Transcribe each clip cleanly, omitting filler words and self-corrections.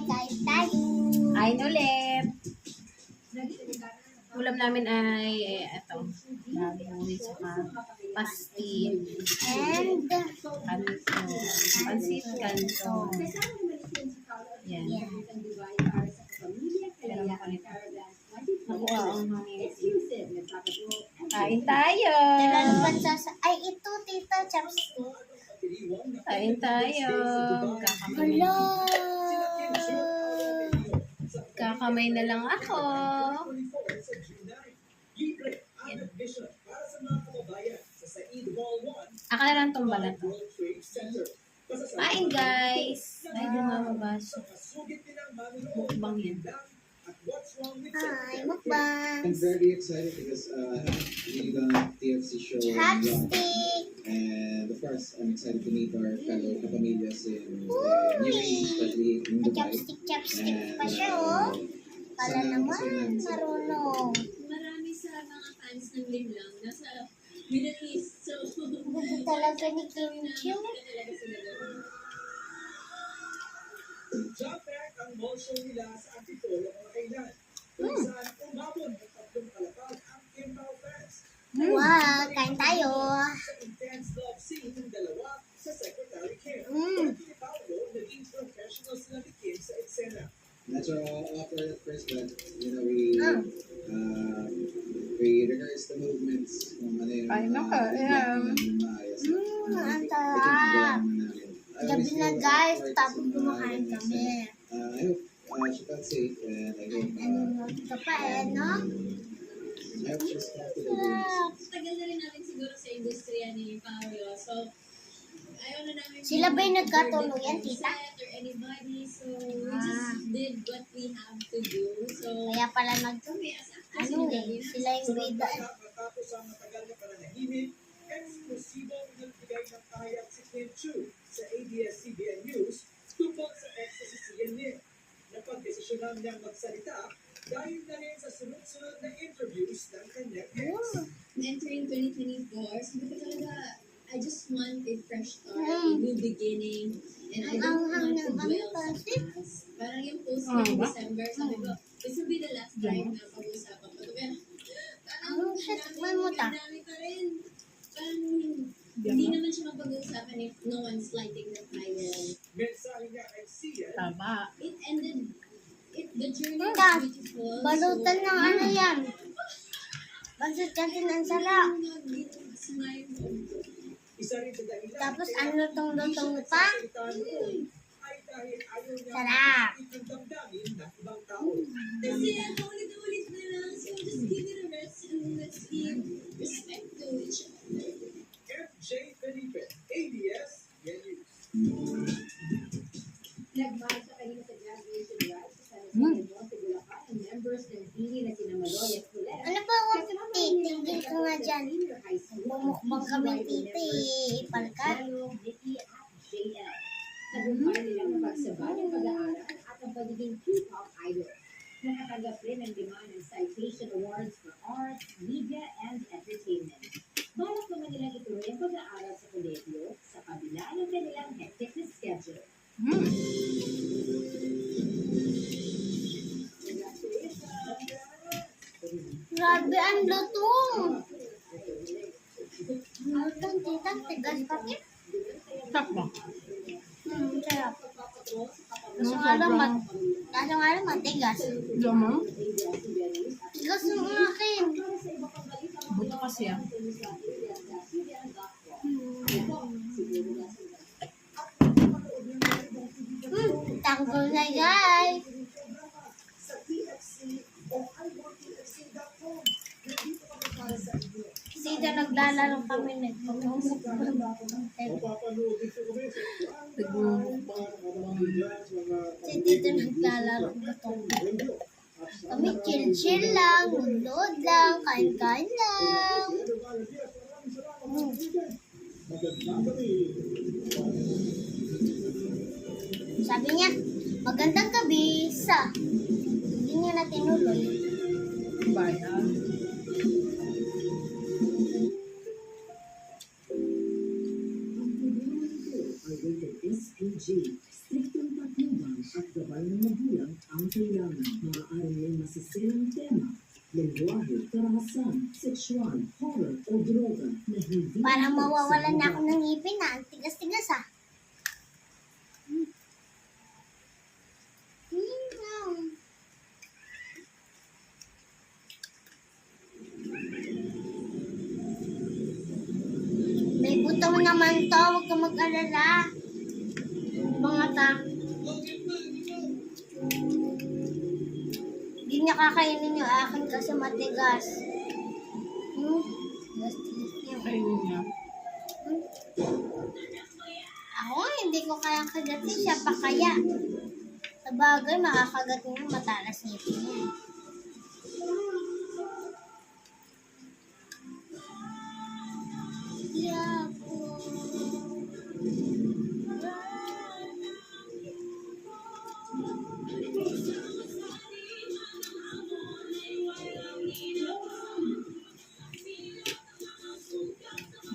Kain tayo. Kain ulit. Ulam namin ay ito. Baboy, saka pastil. And Kanto. Pansit kanto. Yan. Nakuha ang hangin. Kain tayo. ay, ito, tita, chopstick. Kain tayo. Kakamay. Hello. Kakamay na lang ako. Yan. Akala lang itong balat. Kain guys. Ay, bumababas. Mukbang yan. Hi, mukbang. I'm very excited because we got TFC show in London. Chopstick. And of course, I'm excited to meet our fellow kapamilyas in UAE, especially in May Dubai. chopstick pa siya, oh. Kala naman, marunong. Marami sa mga fans ng Linlang nasa Middle East. So, Ganda talaga ni Kim Chiu. talaga sila doon. Jump back ang mall show nila sa Antipolo mga kailan. Kung saan umabot ng 3 palapag ang Kimbao fans. Wow, kain tayo. Sa intense love scene ng dalawa sa Secretary Kim. Mm. At ni Paolo, naging professional sila ni Kim sa eksena. Natural offer at first, but we rehearse the movements kung ano yung Ay, naka, yeah. maayos. Ang sarap. Gabi na guys, tapos kumakain kami. I hope she felt safe and I hope Ano ka pa eh, no? I hope she's comfortable. Sarap. Tagal na rin namin siguro sa industriya ni Paolo. So, ayaw na namin Sila ba yung nagkatuluyan, tita? or anybody. So, we just did what we have to do. So, Kaya pala kami as actors, ano eh, sila yung bida. Matapos ang matagal na pananahimik, eksklusibong nagbigay ng pahayag si Kim Chiu sa ABS-CBN News tungkol sa ecstasy si Yenin. Napag-desisyonan niyang magsalita dahil na rin sa sunod-sunod na interviews ng kanyang ex. entering 2024, sabi ko talaga, I just want a fresh start, a new beginning, and I don't want to dwell sa past. Parang yung post ko in December, sabi ko, this will be the last time na pag-usapan ko. Pero parang Ano siya, tikman mo ta? dami pa rin. Parang hindi naman siya mapag-usapan if no one's lighting the fire. Mensahe niya kay Sian, Taba. It ended, the journey was Tas, beautiful. balutan ng ano yan. Bansot kasi ng sarap. isa rin sa dahilan Tapos kaya ang lutong-lutong hindi siya pa. nagsasalita noon ay dahil ayaw niya Sarap. makikita ang damdamin ng ibang tao. Kasi ulit-ulit na lang. So just give it a rest and let's give respect to each other. FJ Felipe, ABS-CBN News. Nagmahal sa kanina sa graduation rites sa San Antonio, sa Bulacan, ang members ng pili na sina Maloy at Culera. Ano ba, titigil ka nga dyan. Bumukbang kami titi. Ipalkat. Lalo, Vicky at JL. Tagumpay nilang napagsabay ang pag-aaral at ang pagiging K-pop idol. Nakatanggap rin ng 5 Citation Awards for Arts, Media, and Entertainment. Balak naman nilang ituloy ang pag-aaral sa kolehiyo sa kabila ng kanilang hectic na schedule. Grabe ang lutong. Lutong tita, tigas pakit. Takbo. Sarap. Kaso nga lang matigas. Lama. Tigas ng akin. Buto kasi ah. Tanggol na guys. Sa TFC o iWorkTFC.com. Nandito kami para sa inyo. Sida naglalaro kami nito. Mapapanood dito kami sa Si Tito naglalaro ito. Kami chill-chill lang, nunod lang, kain-kain lang. Sabi niya, magandang gabi sa. Hindi niya na tinuloy. Bayan. SPG, striktong patnubang at gabay ng magulang ang kailangan. Maaaring may masiselang tema, lengguwahe, karahasan, sexual, horror o droga na hindi Parang sa mawawalan na ako baba. ng ngipin na. Ang tigas-tigas ah. May butong naman to. Huwag ka mag-alala. Mga ta. Hindi niya kakainin yung akin kasi matigas. Tigas-tigas niya. Kainin niya. Ako, hindi ko kayang kagatin siya pa kaya. Sa bagay, makakagat niya matalas ngipin niya. Yako.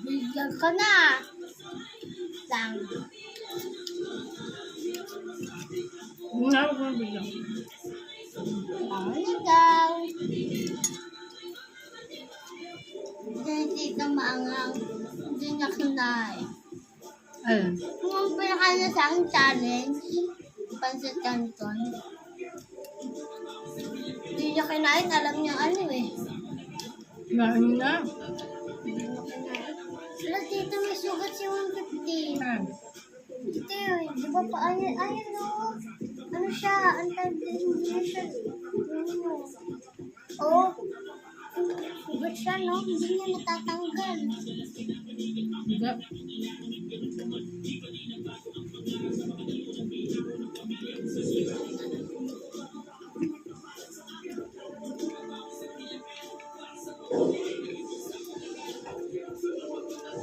Bigyan ka na. Lang. Nga, huwag mo bigyan. Ay, ikaw. Hindi ka maangang. Hindi niya kinain. Ayun. Kung pinakain na sa aking challenge, Pansit Canton. Hindi niya kinain, alam niya ano eh. Kinain na. Hindi niya kinain. Wala dito may sugat si 150. Ayun. Ito yun, di ba pa, ayun o. Ano siya, anti-digestion. Oo. Sugat siya, no? Hindi niya natatanggal. Hindi.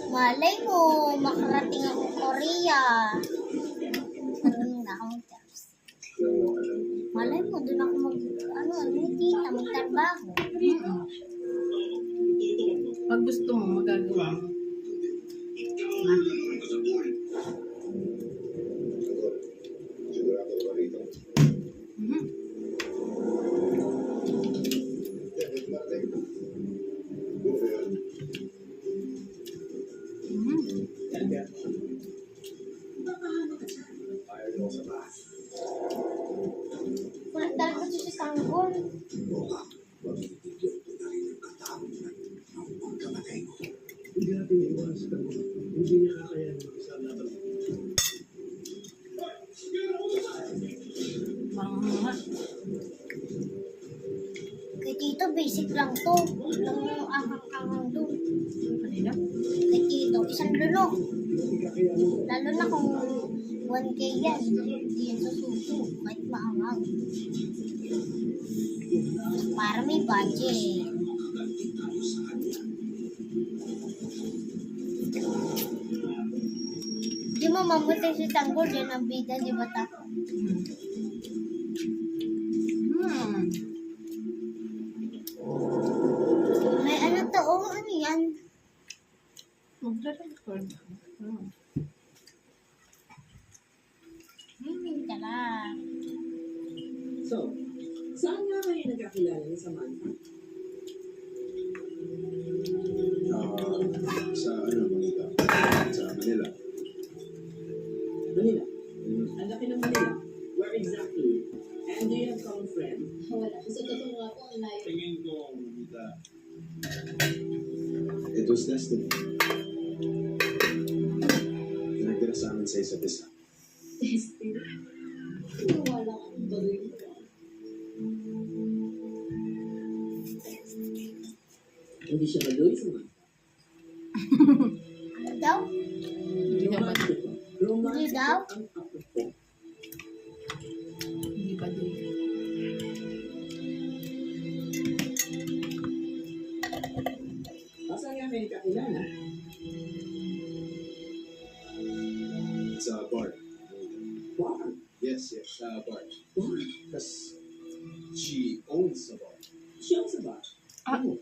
Malay mo, makarating ako Korea. Ano na akong tips. Malay mo, doon ako kita, magtrabaho. Pag gusto mo, magagawa mo. Mhm. Mhm. Wala talaga si Tanggol. Hindi natin iwas ka mo. Hindi niya kakayanin mag-isa ang laban. Mga. Kay Tito, basic lang to. Lang yung akang-akang doon. Kanina? Kay Tito, isang lunok. Hindi kakayanin mo. Lalo na kung 1K yan. Hindi yan sususo. Kahit maangang. Para may budget. Di mo mabuting si Tanggol yan ang bida, di ba ta? Hmm. May ano to, ano yan? Magre-record. Tala. So, saan nga kayo nagkakilala ni Samantha? Sa Manila. Sa Manila. Manila. Ang laki ng Manila. Where exactly? And do you have common friend? Wala. Sa totoo nga po, ang layo. Tingin ko, it was destiny. Nagtira sa amin sa isa't isa. Wala kang tuloy. Hindi siya baduy, Samantha. Ano daw? Hindi naman. Romantic Hindi daw? ang apropos. Hindi pa doon. Saan nga kayo nagkakilala? Sa bar. Bar. Yes, bar. Bar. Because she owns a bar. Siya sa bar. Ah. Ano?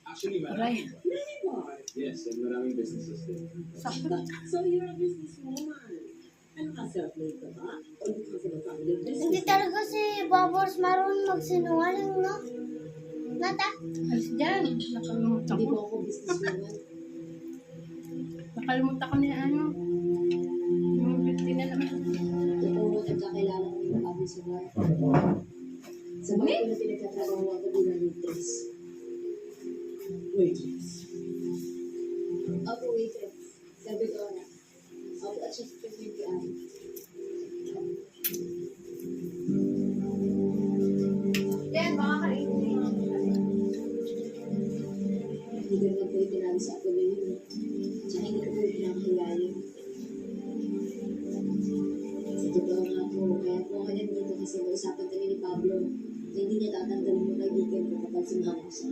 Actually, Aray. Many bar. Yes, and maraming businesses din. Sakto. So you're a businesswoman. Ano ka, Self-made ka ba? Or because of a family business? Hindi talaga si Bubbles marunong magsinungaling, no? Nata? Alis dyan. Nakalimutan Hindi ko. po ako businesswoman. Nakalimutan ko na ano. Yung 50 na naman. Totoo, nagkakilala ko yung kami sa bar. Sa bar ko na pinagkatrabaho ako bilang waitress. Waitress. Ako waitress. Servidora. Ako at siya sa pagpipiyari. Yan, baka kainin. Hindi ko naman po itinalo sa ako ngayon. Tsaka hindi ko po pinakahilalim. Sa totoo nga po, kaya po ako nandito kasi nausapan kami ni Pablo na hindi niya tatanggalin yung kaibigan ko kapag sumama siya.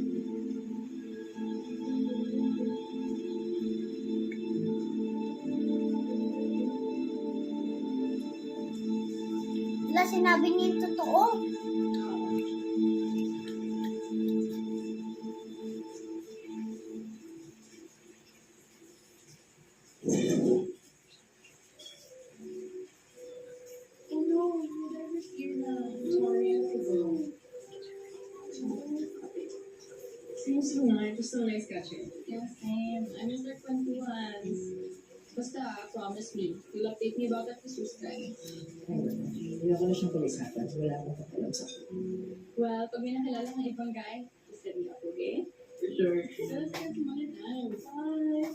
Wala, sinabi niya yung totoo. Oh no, I was here now. Sorry, I forgot. Seems so nice. Just so nice catching. Yeah, same. I miss our kwentuhans. Basta, promise me, you'll update me about that Jesus guy. Hindi ako na siyang pag-isapan. Wala akong pakialam sa akin. Well, pag may nakilala ng ibang guy, just let me up, okay? For sure. So, let's get some other time. Bye!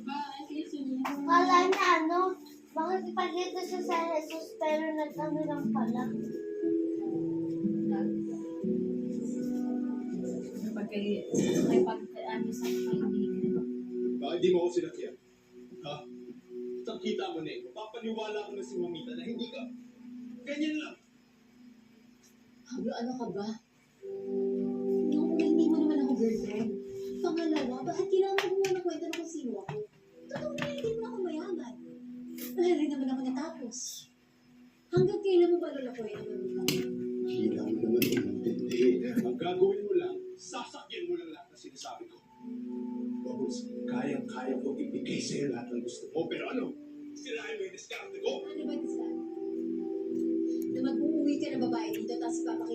Bye! See you soon! Kala niya, ano? Bakit ipagkita siya sa Jesus pero nagkano lang pala? Ano sa kaibigan. Bakit di mo ako sinakyan? Ha? Kita mo na eh. Mapapaniwala ko na si Mamita na hindi ka. Ganyan lang. Pablo, ano ka ba? Noong hindi mo naman ako girlfriend. Pangalawa, bakit kailangan mo na kwento na kung sino ako? Totoo na hindi mo ako mayaman. Wala rin naman ako natapos. Hanggang kailan mo ba lalakoy naman ako? Hindi mo naman intindi. Ang gagawin mo lang, sasakyan mo lang lahat ng sinasabi ko. Babos, kayang-kaya ko ibigay sa'yo lahat ng gusto mo. Pero ano? Sirahin mo yung diskarte ko? Ano ba, Tiskan? Na mag-uuwi ka na babae dito, tapos papakita